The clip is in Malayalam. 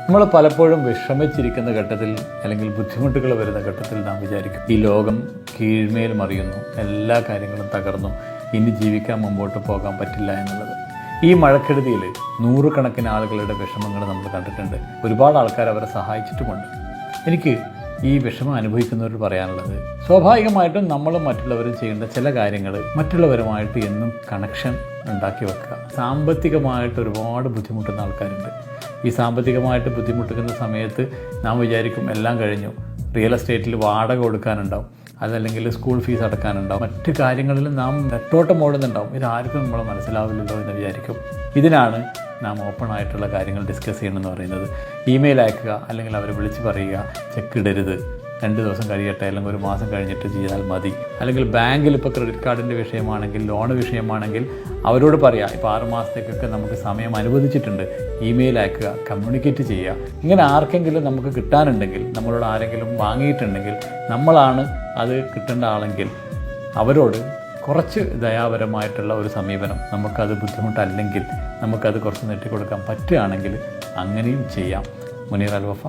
നമ്മൾ പലപ്പോഴും വിഷമിച്ചിരിക്കുന്ന ഘട്ടത്തിൽ അല്ലെങ്കിൽ ബുദ്ധിമുട്ടുകൾ വരുന്ന ഘട്ടത്തിൽ നാം വിചാരിക്കും ഈ ലോകം കീഴ്മേൽ മറിയുന്നു, എല്ലാ കാര്യങ്ങളും തകർന്നു, ഇനി ജീവിക്കാൻ മുമ്പോട്ട് പോകാൻ പറ്റില്ല എന്നുള്ളത്. ഈ മഴക്കെടുതിയിൽ നൂറുകണക്കിന് ആളുകളുടെ വിഷമങ്ങൾ നമ്മൾ കണ്ടിട്ടുണ്ട്. ഒരുപാട് ആൾക്കാർ അവരെ സഹായിച്ചിട്ടുമുണ്ട്. എനിക്ക് ഈ വിഷമം അനുഭവിക്കുന്നവരോട് പറയാനുള്ളത്, സ്വാഭാവികമായിട്ടും നമ്മളും മറ്റുള്ളവരും ചെയ്യേണ്ട ചില കാര്യങ്ങൾ മറ്റുള്ളവരുമായിട്ട് എന്നും കണക്ഷൻ ഉണ്ടാക്കി വെക്കുക. സാമ്പത്തികമായിട്ട് ഒരുപാട് ബുദ്ധിമുട്ടുന്ന ആൾക്കാരുണ്ട്. ഈ സാമ്പത്തികമായിട്ട് ബുദ്ധിമുട്ടുന്ന സമയത്ത് നാം വിചാരിക്കും എല്ലാം കഴിഞ്ഞു, റിയൽ എസ്റ്റേറ്റിൽ വാടക കൊടുക്കാനുണ്ടാവും, അതല്ലെങ്കിൽ സ്കൂൾ ഫീസ് അടക്കാനുണ്ടാവും, മറ്റ് കാര്യങ്ങളിലും നാം നെട്ടോട്ടം ഓടുന്നുണ്ടാവും. ഇതാർക്കും നമ്മൾ മനസ്സിലാവില്ലല്ലോ എന്ന് വിചാരിക്കും. ഇതിനാണ് നാം ഓപ്പൺ ആയിട്ടുള്ള കാര്യങ്ങൾ ഡിസ്കസ് ചെയ്യണമെന്ന് പറയുന്നത്. ഇമെയിൽ അയക്കുക, അല്ലെങ്കിൽ അവരെ വിളിച്ച് പറയുക, ചെക്ക് ഇടരുത്, 2 ദിവസം കഴിയട്ടെ, അല്ലെങ്കിൽ 1 മാസം കഴിഞ്ഞിട്ട് ചെയ്താൽ മതി. അല്ലെങ്കിൽ ബാങ്കിൽ ഇപ്പോൾ ക്രെഡിറ്റ് കാർഡിൻ്റെ വിഷയമാണെങ്കിൽ, ലോൺ വിഷയമാണെങ്കിൽ അവരോട് പറയുക, ഇപ്പോൾ 6 മാസത്തേക്കൊക്കെ നമുക്ക് സമയം അനുവദിച്ചിട്ടുണ്ട്, ഇമെയിൽ അയക്കുക, കമ്മ്യൂണിക്കേറ്റ് ചെയ്യുക. ഇങ്ങനെ ആർക്കെങ്കിലും നമുക്ക് കിട്ടാനുണ്ടെങ്കിൽ, നമ്മളോട് ആരെങ്കിലും വാങ്ങിയിട്ടുണ്ടെങ്കിൽ, നമ്മളാണ് അത് കിട്ടേണ്ട ആളെങ്കിൽ അവരോട് കുറച്ച് ദയാപരമായിട്ടുള്ള ഒരു സമീപനം, നമുക്കത് ബുദ്ധിമുട്ടല്ലെങ്കിൽ നമുക്കത് കുറച്ച് നീട്ടിക്കൊടുക്കാൻ പറ്റുകയാണെങ്കിൽ അങ്ങനെയും ചെയ്യാം. മുനീർ അൽ വഫ.